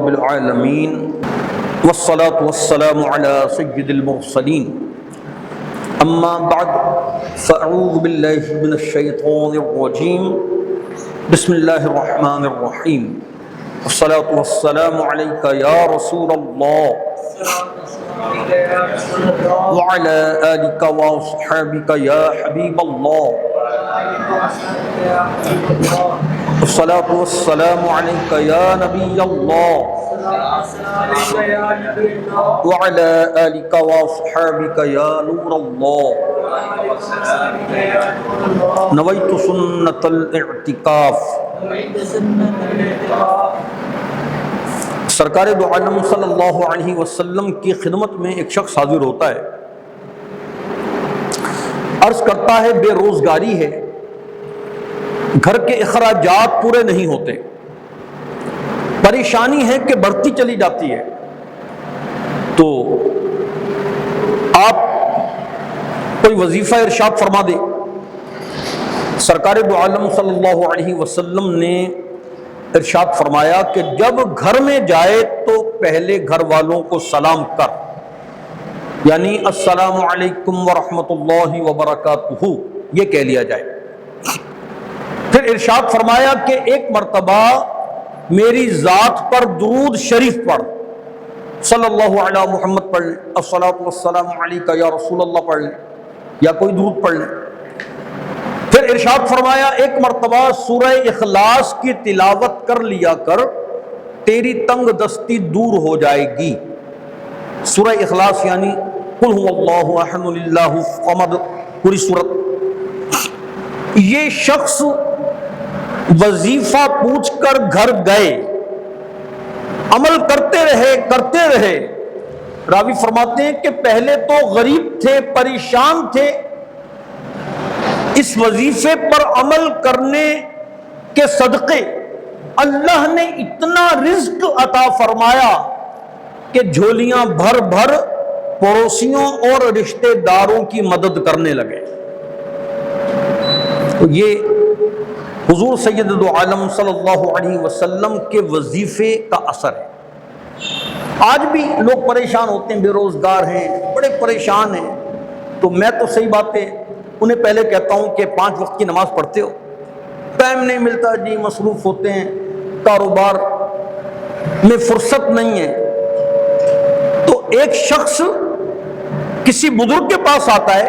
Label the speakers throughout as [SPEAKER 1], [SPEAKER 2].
[SPEAKER 1] رب العالمین والصلاة والسلام علی سید المرسلین اما بعد فاعوذ باللہ من الشیطان الرجیم بسم اللہ الرحمن الرحیم والصلاة والسلام علیک یا رسول اللہ وعلى آلك وصحابك يا حبيب الله الصلاة والسلام عليك يا نبي الله وعلى آلك وصحابك يا نور الله نويت سنة الاعتكاف. سرکار دو عالم صلی اللہ علیہ وسلم کی خدمت میں ایک شخص حاضر ہوتا ہے، عرض کرتا ہے بے روزگاری ہے، گھر کے اخراجات پورے نہیں ہوتے، پریشانی ہے کہ بڑھتی چلی جاتی ہے، تو آپ کوئی وظیفہ ارشاد فرما دیں. سرکار دو عالم صلی اللہ علیہ وسلم نے ارشاد فرمایا کہ جب گھر میں جائے تو پہلے گھر والوں کو سلام کر، یعنی السلام علیکم ورحمۃ اللہ وبرکاتہ یہ کہہ لیا جائے. پھر ارشاد فرمایا کہ ایک مرتبہ میری ذات پر درود شریف پڑھ، صلی اللہ علی محمد پڑھ لیں، الصلاۃ والسلام علیک یا رسول اللہ پڑھ لیں، یا کوئی درود پڑھ لیں. پھر ارشاد فرمایا ایک مرتبہ سورہ اخلاص کی تلاوت کر لیا کر، تیری تنگ دستی دور ہو جائے گی. سورہ اخلاص یعنی قل هو اللہ احد اللہ الصمد، پوری سورت. یہ شخص وظیفہ پوچھ کر گھر گئے، عمل کرتے رہے. راوی فرماتے ہیں کہ پہلے تو غریب تھے، پریشان تھے، اس وظیفے پر عمل کرنے کے صدقے اللہ نے اتنا رزق عطا فرمایا کہ جھولیاں بھر بھر پڑوسیوں اور رشتہ داروں کی مدد کرنے لگے. تو یہ حضور سید دو عالم صلی اللہ علیہ وسلم کے وظیفے کا اثر ہے. آج بھی لوگ پریشان ہوتے ہیں، بے روزگار ہیں، بڑے پریشان ہیں، تو میں تو صحیح بات ہے انہیں پہلے کہتا ہوں کہ 5 وقت کی نماز پڑھتے ہو؟ ٹائم نہیں ملتا جی، مصروف ہوتے ہیں، کاروبار میں فرصت نہیں ہے. تو ایک شخص کسی بزرگ کے پاس آتا ہے،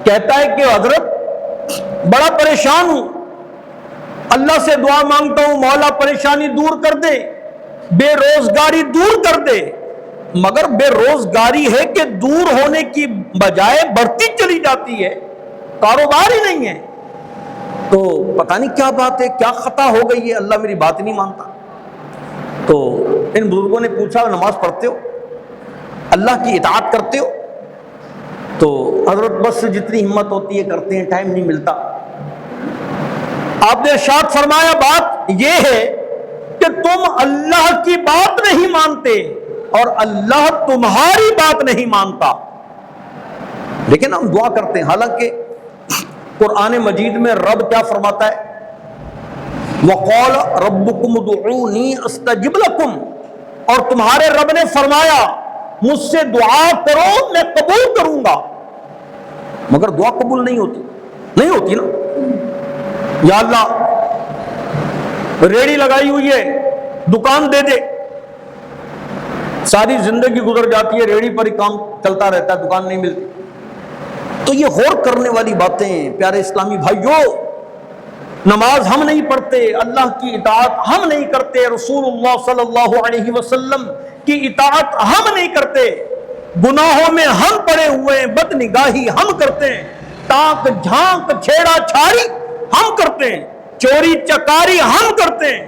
[SPEAKER 1] کہتا ہے کہ حضرت بڑا پریشان ہوں، اللہ سے دعا مانگتا ہوں مولا پریشانی دور کر دے، بے روزگاری دور کر دے. مگر بے روزگاری ہے کہ دور ہونے کی بجائے بڑھتی چلی جاتی ہے، کاروبار ہی نہیں ہے. تو پتہ نہیں کیا بات ہے، کیا خطا ہو گئی ہے، اللہ میری بات نہیں مانتا. تو ان بزرگوں نے پوچھا نماز پڑھتے ہو، اللہ کی اطاعت کرتے ہو؟ تو حضرت بس جتنی ہمت ہوتی ہے کرتے ہیں، ٹائم نہیں ملتا. آپ نے ارشاد فرمایا بات یہ ہے کہ تم اللہ کی بات نہیں مانتے اور اللہ تمہاری بات نہیں مانتا. لیکن ہم دعا کرتے ہیں، حالانکہ قرآن مجید میں رب کیا فرماتا ہے؟ وَقَالَ رَبُّكُمُ ادْعُونِي أَسْتَجِبْ لَكُمْ، اور تمہارے رب نے فرمایا مجھ سے دعا کرو میں قبول کروں گا. مگر دعا قبول نہیں ہوتی نا. یا اللہ ریڑی لگائی ہوئی ہے، دکان دے دے، ساری زندگی گزر جاتی ہے، ریڑی پر ہی کام چلتا رہتا ہے، دکان نہیں ملتی. تو یہ غور کرنے والی باتیں ہیں پیارے اسلامی بھائیوں. نماز ہم نہیں پڑھتے، اللہ کی اطاعت ہم نہیں کرتے، رسول اللہ صلی اللہ علیہ وسلم کی اطاعت ہم نہیں کرتے، گناہوں میں ہم پڑے ہوئے ہیں، بد نگاہی ہم کرتے ہیں، تاک جھانک چھیڑا چھاڑی ہم کرتے ہیں، چوری چکاری ہم کرتے ہیں،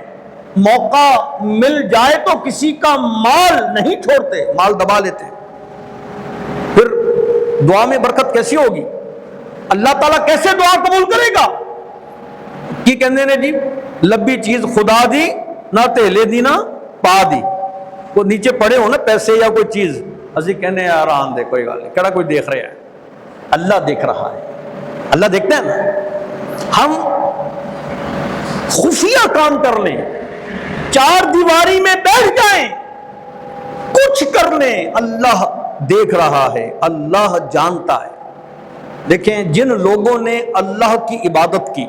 [SPEAKER 1] موقع مل جائے تو کسی کا مال نہیں چھوڑتے، مال دبا لیتے ہیں. پھر دعا میں برکت کیسی ہوگی؟ اللہ تعالیٰ کیسے دعا قبول کرے گا؟ کی کہنے نے جی لبی چیز خدا دی نہ تیلے دی نہ پا دی. وہ نیچے پڑے ہو نا پیسے یا کوئی چیز، اسی کہنے یار آن دے کوئی گل نہیں، کہڑا کوئی دیکھ رہا ہے؟ اللہ دیکھ رہا ہے. اللہ دیکھتا ہے نا. ہم خفیہ کام کر لیں، چار دیواری میں بیٹھ جائیں کرنے، اللہ دیکھ رہا ہے، اللہ جانتا ہے۔ دیکھیں جن لوگوں نے اللہ کی عبادت کی،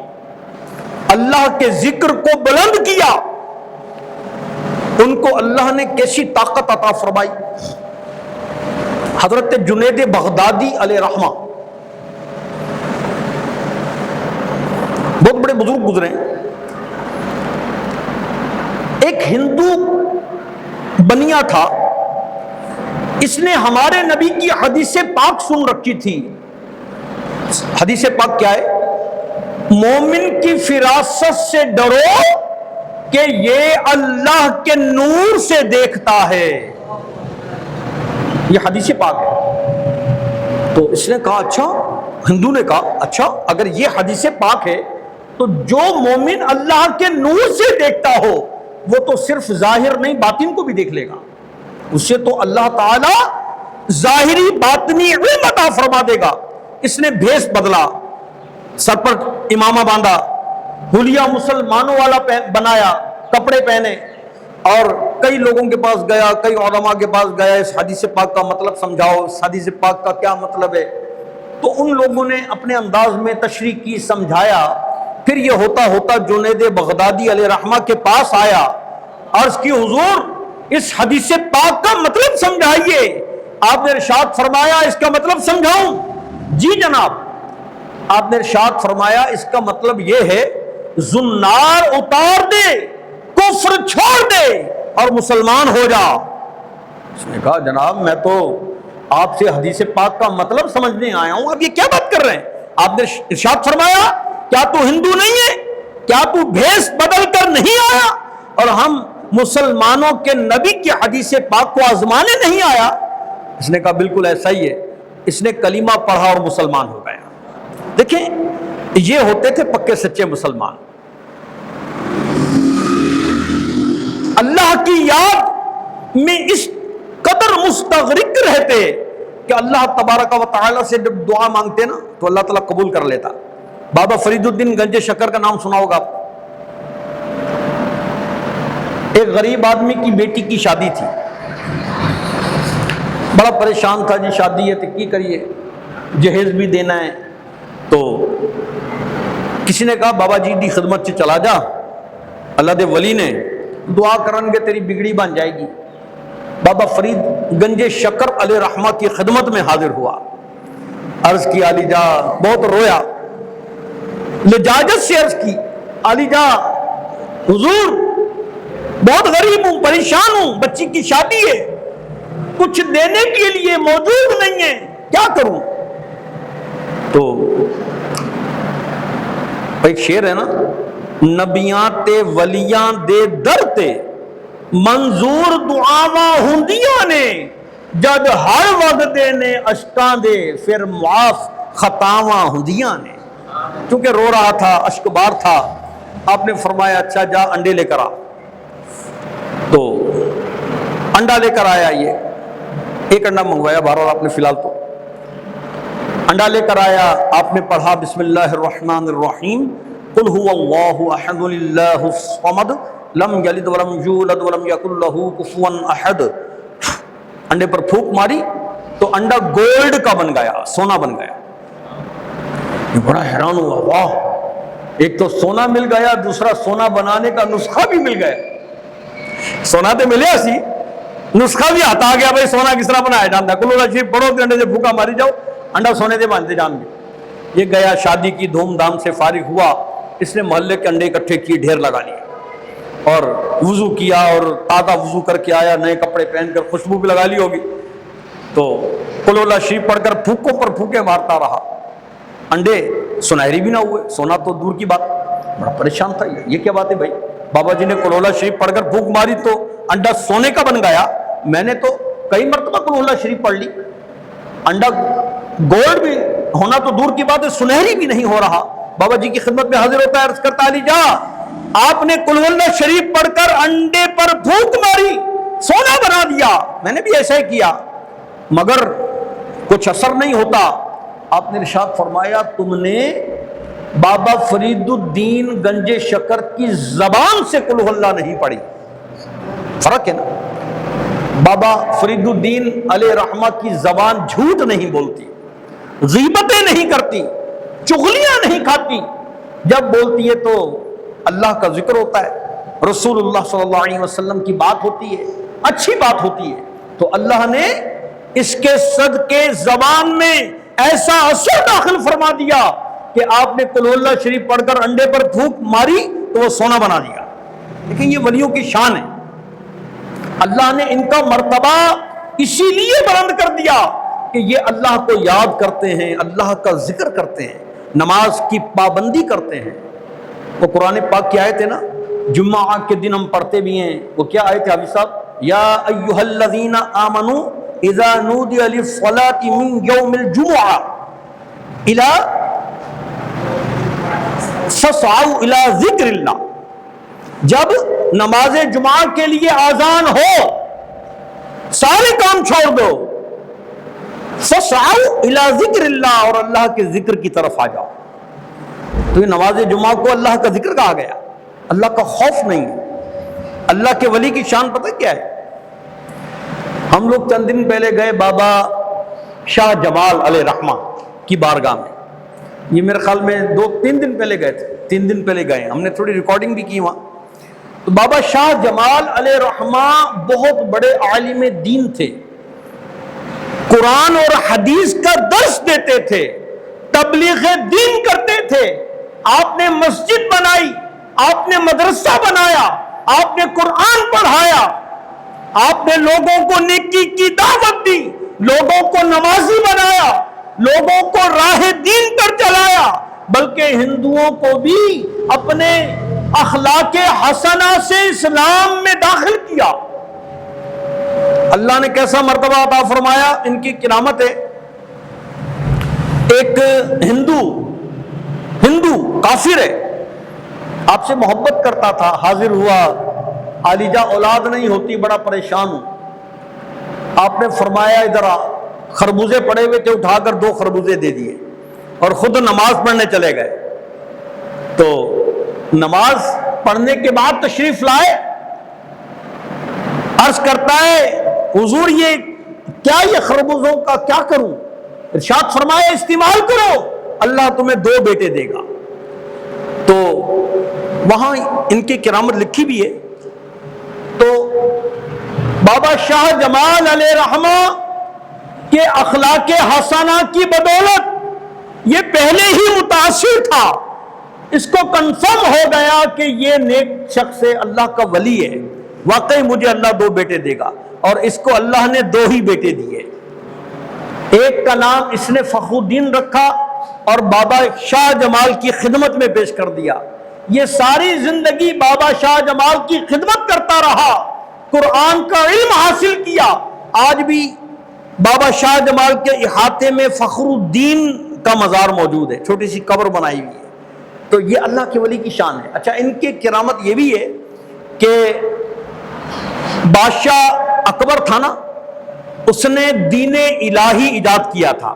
[SPEAKER 1] اللہ کے ذکر کو بلند کیا، ان کو اللہ نے کیسی طاقت عطا فرمائی۔ حضرت جنید بغدادی علیہ رحمہ بہت بڑے بزرگ گزرے ہیں۔ ایک ہندو بنیا تھا، اس نے ہمارے نبی کی حدیث پاک سن رکھی تھی۔ حدیث پاک کیا ہے؟ مومن کی فراست سے ڈرو کہ یہ اللہ کے نور سے دیکھتا ہے، یہ حدیث پاک ہے۔ تو اس نے کہا اچھا، ہندو نے کہا اچھا اگر یہ حدیث پاک ہے تو جو مومن اللہ کے نور سے دیکھتا ہو وہ تو صرف ظاہر نہیں باطن کو بھی دیکھ لے گا، اس سے تو اللہ تعالی ظاہری باطنی علم عطا فرما دے گا۔ اس نے بھیس بدلا، سر پر امامہ باندھا، حلیہ مسلمانوں والا بنایا، کپڑے پہنے، اور کئی لوگوں کے پاس گیا، کئی علماء کے پاس گیا، اس حدیث پاک کا مطلب سمجھاؤ، اس حدیث پاک کا کیا مطلب ہے؟ تو ان لوگوں نے اپنے انداز میں تشریح کی، سمجھایا۔ پھر یہ ہوتا ہوتا جنید بغدادی علیہ رحمہ کے پاس آیا، عرض کی حضور اس حدیث پاک کا مطلب سمجھائیے۔ آپ نے ارشاد فرمایا اس کا مطلب سمجھاؤں؟ جی جناب۔ آپ نے ارشاد فرمایا اس کا مطلب یہ ہے زنار اتار دے، کفر چھوڑ دے اور مسلمان ہو جا۔ اس نے کہا جناب میں تو آپ سے حدیث پاک کا مطلب سمجھنے آیا ہوں، اب یہ کیا بات کر رہے ہیں؟ آپ نے ارشاد فرمایا کیا تو ہندو نہیں ہے؟ کیا تو بھیس بدل کر نہیں آیا اور ہم مسلمانوں کے نبی کی حدیث پاک کو آزمانے نہیں آیا؟ اس نے کہا بالکل ایسا ہی ہے۔ اس نے کلمہ پڑھا اور مسلمان ہو گیا۔ دیکھیں یہ ہوتے تھے پکے سچے مسلمان، اللہ کی یاد میں اس قدر مستغرق رہتے کہ اللہ تبارک و تعالی سے جب دعا مانگتے نا تو اللہ تعالیٰ قبول کر لیتا۔ بابا فرید الدین گنج شکر کا نام سنا ہوگا آپ کو۔ ایک غریب آدمی کی بیٹی کی شادی تھی، بڑا پریشان تھا، جی شادی ہے تو کی کریے، جہیز بھی دینا ہے۔ تو کسی نے کہا بابا جی دی خدمت سے چلا جا، اللہ دے ولی نے دعا کرن گے تیری بگڑی بن جائے گی۔ بابا فرید گنج شکر علیہ رحمہ کی خدمت میں حاضر ہوا، عرض کی علی جا، بہت رویا، لجاجت سے عرض کی علی جا حضور بہت غریب ہوں، پریشان ہوں، بچی کی شادی ہے، کچھ دینے کے لیے موجود نہیں ہے، کیا کروں؟ تو ایک شعر ہے نا، نبیاں تے ولیاں دے در تے منظور دعاواں ہوندیاں نے، جد ہر وقت دے نے اشکاں دے پھر معاف خطاواں ہوندیاں نے۔ کیونکہ رو رہا تھا، اشک بار تھا، آپ نے فرمایا اچھا جا انڈے لے کر آ۔ تو انڈا لے کر آیا، یہ ایک انڈا منگوایا، بہرحال آپ نے فی الحال تو انڈا لے کر آیا۔ آپ نے پڑھا بسم اللہ الرحمن الرحیم، قل هو اللہ احد اللہ الصمد لم یلد ولم یولد ولم یکن لہ کفوا احد۔ انڈے پر پھونک ماری تو انڈا گولڈ کا بن گیا، سونا بن گیا۔ یہ بڑا حیران ہوا، واہ، ایک تو سونا مل گیا، دوسرا سونا بنانے کا نسخہ بھی مل گیا۔ سونا تو ملے اسی، نسخہ بھی آتا گیا، بھائی سونا کس طرح بنایا جانتا ہے۔ کلو شریف پڑھو کہ انڈے سے بھوکا ماری جاؤ، انڈا سونے سے باندھتے جان گے۔ یہ گیا شادی کی دھوم دھام سے فارغ ہوا، اس نے محلے کے انڈے اکٹھے کیے، ڈھیر لگا لیے اور وضو کیا، اور تازہ وضو کر کے آیا، نئے کپڑے پہن کر، خوشبو بھی لگا لی ہوگی۔ تو قل اللہ شریف پڑھ کر پھوکوں پر پھوکے مارتا رہا، انڈے سنہری بھی نہ ہوئے، سونا تو دور کی بات۔ بڑا پریشان تھا، یہ کیا بات ہے بھائی؟ بابا جی نے قل اللہ شریف پڑھ کر پھونک ماری تو انڈا سونے کا بن گیا، میں نے تو کئی مرتبہ قل اللہ شریف پڑھ لی، انڈا گولڈ بھی ہونا تو دور کی بات ہے، سنہری بھی نہیں ہو رہا۔ بابا جی کی خدمت میں حاضر ہوتا ہے، عرض کرتا علی جا آپ نے قل اللہ شریف پڑھ کر انڈے پر پھونک ماری، سونا بنا دیا۔ میں نے بھی ایسا ہی کیا مگر کچھ اثر نہیں ہوتا۔ آپ نے ارشاد فرمایا تم نے بابا فرید الدین گنج شکر کی زبان سے قل اللہ نہیں پڑھی، فرق ہے نا۔ بابا فرید الدین علیہ رحمہ کی زبان جھوٹ نہیں بولتی، غیبتیں نہیں کرتی، چغلیاں نہیں کھاتی، جب بولتی ہے تو اللہ کا ذکر ہوتا ہے، رسول اللہ صلی اللہ علیہ وسلم کی بات ہوتی ہے، اچھی بات ہوتی ہے، تو اللہ نے اس کے صدقے زبان میں ایسا اثر داخل فرما دیا کہ آپ نے قل اللہ شریف پڑھ کر انڈے پر پھونک ماری تو وہ سونا بنا دیا۔ لیکن یہ ولیوں کی شان ہے، اللہ نے ان کا مرتبہ اسی لیے بلند کر دیا کہ یہ اللہ کو یاد کرتے ہیں، اللہ کا ذکر کرتے ہیں، نماز کی پابندی کرتے ہیں۔ وہ قرآن پاک کی آیت ہے نا، جمعہ کے دن ہم پڑھتے بھی ہیں، وہ کیا آیت ہے حافظ صاحب؟ یا ایھا الذین آمنوا اذا نودی للصلاۃ من یوم الجمعہ فاسعوا الی ذکر اللہ، جب نماز جمعہ کے لیے آذان ہو سارے کام چھوڑ دو، فاسعوا الی ذکر اللہ، اور اللہ کے ذکر کی طرف آ جاؤ۔ تو یہ نماز جمعہ کو اللہ کا ذکر کہا گیا، اللہ کا خوف نہیں ہے۔ اللہ کے ولی کی شان پتہ کیا ہے؟ ہم لوگ چند دن پہلے گئے بابا شاہ جمال علیہ رحمہ کی بارگاہ میں، یہ میرے خیال میں 2-3 دن پہلے گئے تھے، 3 دن پہلے گئے، ہم نے تھوڑی ریکارڈنگ بھی کی وہاں۔ تو بابا شاہ جمال علیہ رحمہ بہت بڑے عالم دین تھے، قرآن اور حدیث کا درس دیتے تھے، تبلیغ دین کرتے تھے۔ آپ نے مسجد بنائی، آپ نے مدرسہ بنایا، آپ نے قرآن پڑھایا، آپ نے لوگوں کو نیکی کی دعوت دی، لوگوں کو نمازی بنایا، لوگوں کو راہ دین پر چلایا، بلکہ ہندوؤں کو بھی اپنے اخلاق حسنہ سے اسلام میں داخل کیا۔ اللہ نے کیسا مرتبہ عطا فرمایا، ان کی کرامت ہے۔ ایک ہندو کافر ہے، آپ سے محبت کرتا تھا، حاضر ہوا، عالیجہ اولاد نہیں ہوتی، بڑا پریشان ہوں۔ آپ نے فرمایا ادھر آ، خربوزے پڑے ہوئے تھے، اٹھا کر 2 خربوزے دے دیے اور خود نماز پڑھنے چلے گئے۔ تو نماز پڑھنے کے بعد تشریف لائے، عرض کرتا ہے حضور یہ کیا، یہ خربوزوں کا کیا کروں؟ ارشاد فرمایا استعمال کرو، اللہ تمہیں 2 بیٹے دے گا۔ تو وہاں ان کی کرامت لکھی بھی ہے۔ تو بابا شاہ جمال علیہ رحمہ کے اخلاق حسنہ کی بدولت یہ پہلے ہی متاثر تھا، اس کو کنفرم ہو گیا کہ یہ نیک شخص ہے، اللہ کا ولی ہے، واقعی مجھے اللہ 2 بیٹے دے گا، اور اس کو اللہ نے 2 ہی بیٹے دیے۔ ایک کا نام اس نے فخر الدین رکھا اور بابا شاہ جمال کی خدمت میں پیش کر دیا۔ یہ ساری زندگی بابا شاہ جمال کی خدمت کرتا رہا، قرآن کا علم حاصل کیا۔ آج بھی بابا شاہ جمال کے احاطے میں فخر الدین کا مزار موجود ہے، چھوٹی سی قبر بنائی ہوئی ہے۔ تو یہ اللہ کے ولی کی شان ہے۔ اچھا، ان کی کرامت یہ بھی ہے کہ بادشاہ اکبر تھا نا، اس نے دین الہی ایجاد کیا تھا۔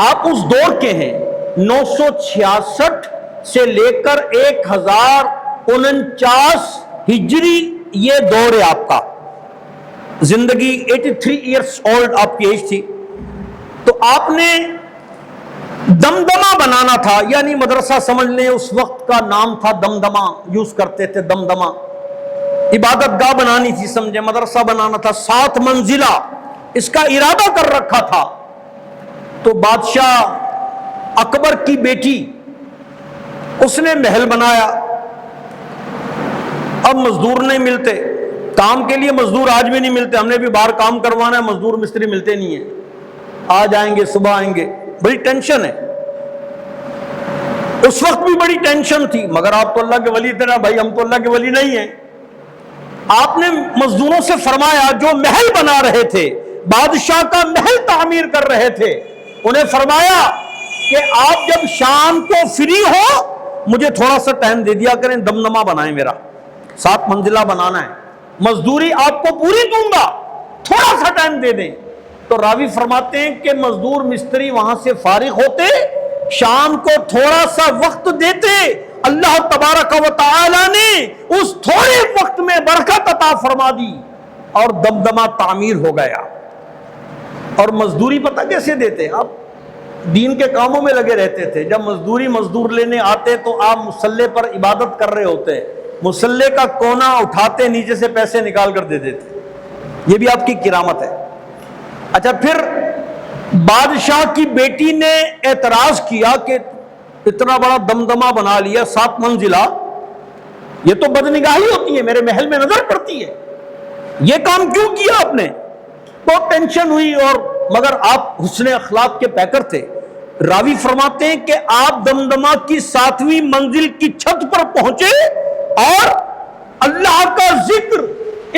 [SPEAKER 1] آپ اس دور کے ہیں، 966 سے لے کر 1049 ہجری یہ دور ہے آپ کا، زندگی 83 ایئرس اولڈ آپ کی ایج تھی۔ تو آپ نے دمدمہ بنانا تھا، یعنی مدرسہ سمجھ لیں، اس وقت کا نام تھا دمدمہ، یوز کرتے تھے دمدمہ، عبادت گاہ بنانی تھی، سمجھے، مدرسہ بنانا تھا، 7 منزلہ اس کا ارادہ کر رکھا تھا۔ تو بادشاہ اکبر کی بیٹی اس نے محل بنایا، اب مزدور نہیں ملتے، کام کے لیے مزدور آج بھی نہیں ملتے، ہم نے بھی باہر کام کروانا ہے، مزدور مستری ملتے نہیں ہیں، آج آئیں گے صبح آئیں گے، بڑی ٹینشن ہے۔ اس وقت بھی بڑی ٹینشن تھی، مگر آپ تو اللہ کے ولی تھے نا بھائی، ہم تو اللہ کے ولی نہیں ہیں۔ آپ نے مزدوروں سے فرمایا، جو محل بنا رہے تھے، بادشاہ کا محل تعمیر کر رہے تھے، انہیں فرمایا کہ آپ جب شام کو فری ہو مجھے تھوڑا سا ٹائم دے دیا کریں، دمدمہ بنائیں، میرا 7 منزلہ بنانا ہے، مزدوری آپ کو پوری دوں گا، تھوڑا سا ٹائم دے دیں۔ تو راوی فرماتے ہیں کہ مزدور مستری وہاں سے فارغ ہوتے، شام کو تھوڑا سا وقت دیتے، اللہ تبارک و تعالی نے اس تھوڑے وقت میں برکت عطا فرما دی۔ اور دمدمہ تعمیر ہو گیا. اور مزدوری پتہ کیسے دیتے؟ آپ دین کے کاموں میں لگے رہتے تھے. جب مزدور لینے آتے تو آپ مصلے پر عبادت کر رہے ہوتے, مصلے کا کونا اٹھاتے, نیچے سے پیسے نکال کر دے دیتے. یہ بھی آپ کی کرامت ہے. اچھا, پھر بادشاہ کی بیٹی نے اعتراض کیا کہ اتنا بڑا دمدمہ بنا لیا 7 منزلہ, یہ تو بدنگاہی ہوتی ہے, میرے محل میں نظر پڑتی ہے, یہ کام کیوں کیا آپ نے؟ بہت ٹینشن ہوئی. اور مگر آپ حسن اخلاق کے پیکر تھے. راوی فرماتے ہیں کہ آپ دمدمہ کی 7ویں منزل کی چھت پر پہنچے اور اللہ کا ذکر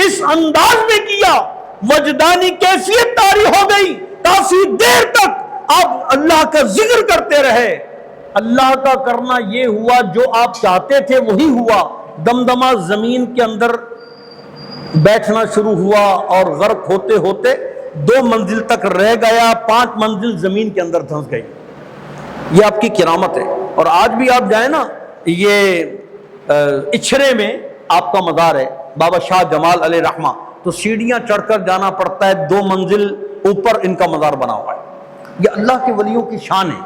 [SPEAKER 1] اس انداز میں کیا, وجدانی کیفیت طاری ہو گئی. کافی دیر تک آپ اللہ کا ذکر کرتے رہے. اللہ کا کرنا یہ ہوا جو آپ چاہتے تھے وہی ہوا. دمدمہ زمین کے اندر بیٹھنا شروع ہوا اور غرق ہوتے ہوتے 2 منزل تک رہ گیا, 5 منزل زمین کے اندر دھنس گئی. یہ آپ کی کرامت ہے. اور آج بھی آپ جائیں نا, یہ اچھرے میں آپ کا مزار ہے, بابا شاہ جمال علیہ رحمہ, تو سیڑھیاں چڑھ کر جانا پڑتا ہے, 2 منزل اوپر ان کا مزار بنا ہوا ہے. یہ اللہ کے ولیوں کی شان ہے.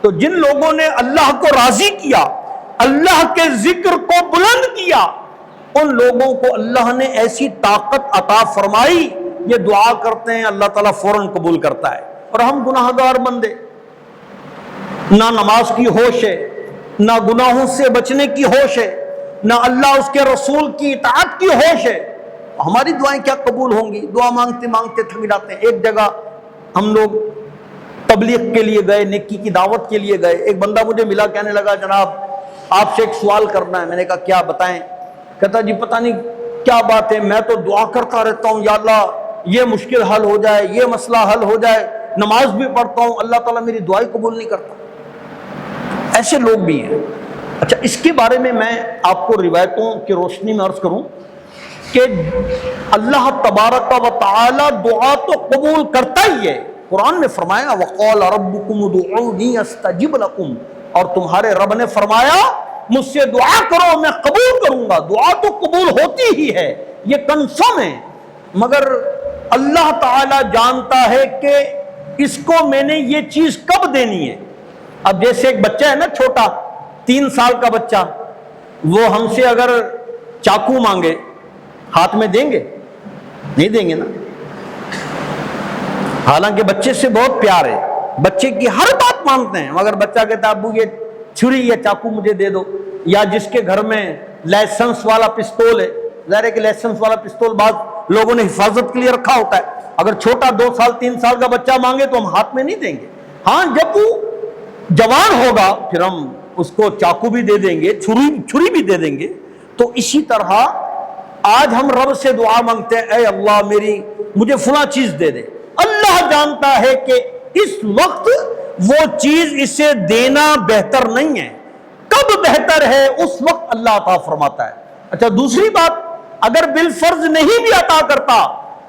[SPEAKER 1] تو جن لوگوں نے اللہ کو راضی کیا, اللہ کے ذکر کو بلند کیا, ان لوگوں کو اللہ نے ایسی طاقت عطا فرمائی, یہ دعا کرتے ہیں اللہ تعالیٰ فوراً قبول کرتا ہے. اور ہم گناہ گار بندے, نہ نماز کی ہوش ہے, نہ گناہوں سے بچنے کی ہوش ہے, نہ اللہ اس کے رسول کی اطاعت کی ہوش ہے. ہماری دعائیں کیا قبول ہوں گی؟ دعا مانگتے مانگتے تھک جاتے ہیں. ایک جگہ ہم لوگ تبلیغ کے لیے گئے, نیکی کی دعوت کے لیے گئے. ایک بندہ مجھے ملا, کہنے لگا جناب آپ سے ایک سوال کرنا ہے. میں نے کہا کیا, بتائیں. کہتا جی پتہ نہیں کیا بات ہے, میں تو دعا کرتا رہتا ہوں, یا اللہ یہ مشکل حل ہو جائے, یہ مسئلہ حل ہو جائے, نماز بھی پڑھتا ہوں, اللہ تعالیٰ میری دعائیں قبول نہیں کرتا. ایسے لوگ بھی ہیں. اچھا, اس کے بارے میں آپ کو روایتوں کی روشنی میں عرض کروں کہ اللہ تبارک و تعالی دعا تو قبول کرتا ہی ہے. قرآن میں فرمایا وَقَالَ رَبُّكُمُ ادْعُونِي أَسْتَجِبْ لَكُمْ, اور تمہارے رب نے فرمایا مجھ سے دعا کرو میں قبول کروں گا. دعا تو قبول ہوتی ہی ہے, یہ کنفرم ہے. مگر اللہ تعالی جانتا ہے کہ اس کو میں نے یہ چیز کب دینی ہے. اب جیسے ایک بچہ ہے نا, چھوٹا 3 سال کا بچہ, وہ ہم سے اگر چاقو مانگے ہاتھ میں دیں گے؟ نہیں دیں گے نا. حالانکہ بچے سے بہت پیار ہے, بچے کی ہر بات مانتے ہیں, مگر بچہ کہتا ہے ابو یہ چھری یا چاقو مجھے دے دو. یا جس کے گھر میں لائسنس والا پستول ہے, ظاہر ہے کہ لائسنس والا پستول بعض لوگوں نے حفاظت کے لیے رکھا ہوتا ہے, اگر چھوٹا 2 سال 3 سال کا بچہ مانگے تو ہم ہاتھ میں نہیں دیں گے. ہاں جب وہ جوان ہوگا پھر ہم اس کو چاقو بھی دے دیں گے, چھری بھی دے دیں گے. تو اسی طرح آج ہم رب سے دعا مانگتے ہیں, اے اللہ مجھے فلاں چیز دے دے. اللہ جانتا ہے کہ اس وقت وہ چیز اسے دینا بہتر نہیں ہے. کب بہتر ہے اس وقت اللہ عطا فرماتا ہے. اچھا, دوسری بات, اگر بالفرض نہیں بھی عطا کرتا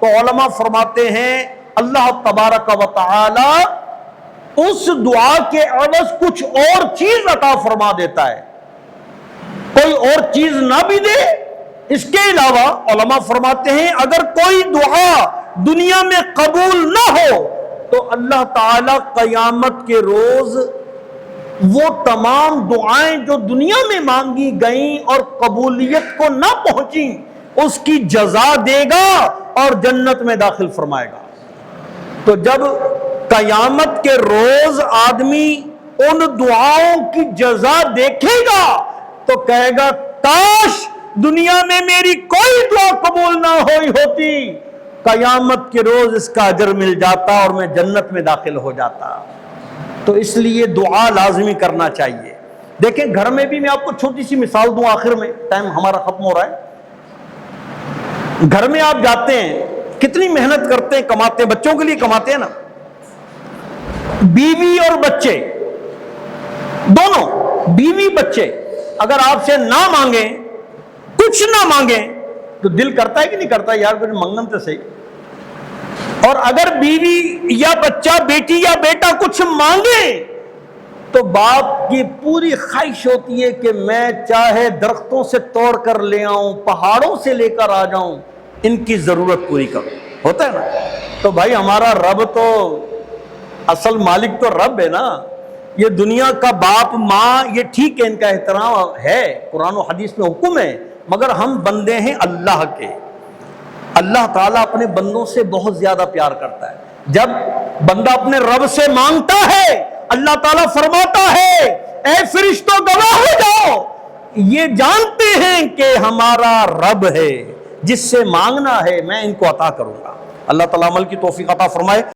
[SPEAKER 1] تو علماء فرماتے ہیں اللہ تبارک و تعالی اس دعا کے عوض کچھ اور چیز عطا فرما دیتا ہے. کوئی اور چیز نہ بھی دے, اس کے علاوہ علماء فرماتے ہیں اگر کوئی دعا دنیا میں قبول نہ ہو تو اللہ تعالی قیامت کے روز وہ تمام دعائیں جو دنیا میں مانگی گئیں اور قبولیت کو نہ پہنچی اس کی جزا دے گا اور جنت میں داخل فرمائے گا. تو جب قیامت کے روز آدمی ان دعاؤں کی جزا دیکھے گا تو کہے گا کاش دنیا میں میری کوئی دعا قبول نہ ہوئی ہوتی, قیامت کے روز اس کا اجر مل جاتا اور میں جنت میں داخل ہو جاتا. تو اس لیے دعا لازمی کرنا چاہیے. دیکھیں گھر میں بھی, میں آپ کو چھوٹی سی مثال دوں آخر میں, ٹائم ہمارا ختم ہو رہا ہے. گھر میں آپ جاتے ہیں, کتنی محنت کرتے ہیں, کماتے ہیں, بچوں کے لیے کماتے ہیں نا. بیوی اور بچے دونوں, بیوی بچے اگر آپ سے نہ مانگیں, کچھ نہ مانگیں, تو دل کرتا ہے کہ نہیں کرتا یار کچھ منگن تو صحیح. اور اگر بیوی یا بچہ, بیٹی یا بیٹا کچھ مانگے تو باپ کی پوری خواہش ہوتی ہے کہ میں چاہے درختوں سے توڑ کر لے آؤں, پہاڑوں سے لے کر آ جاؤں, ان کی ضرورت پوری کرو. ہوتا ہے نا. تو بھائی ہمارا رب تو اصل مالک تو رب ہے نا. یہ دنیا کا باپ ماں یہ ٹھیک ہے، ان کا احترام ہے، قرآن و حدیث میں حکم ہے، مگر ہم بندے ہیں اللہ کے. اللہ تعالیٰ اپنے بندوں سے بہت زیادہ پیار کرتا ہے. جب بندہ اپنے رب سے مانگتا ہے اللہ تعالیٰ فرماتا ہے اے فرشتوں گواہ ہو جاؤ، یہ جانتے ہیں کہ ہمارا رب ہے، جس سے مانگنا ہے میں ان کو عطا کروں گا. اللہ تعالیٰ عمل کی توفیق عطا فرمائے.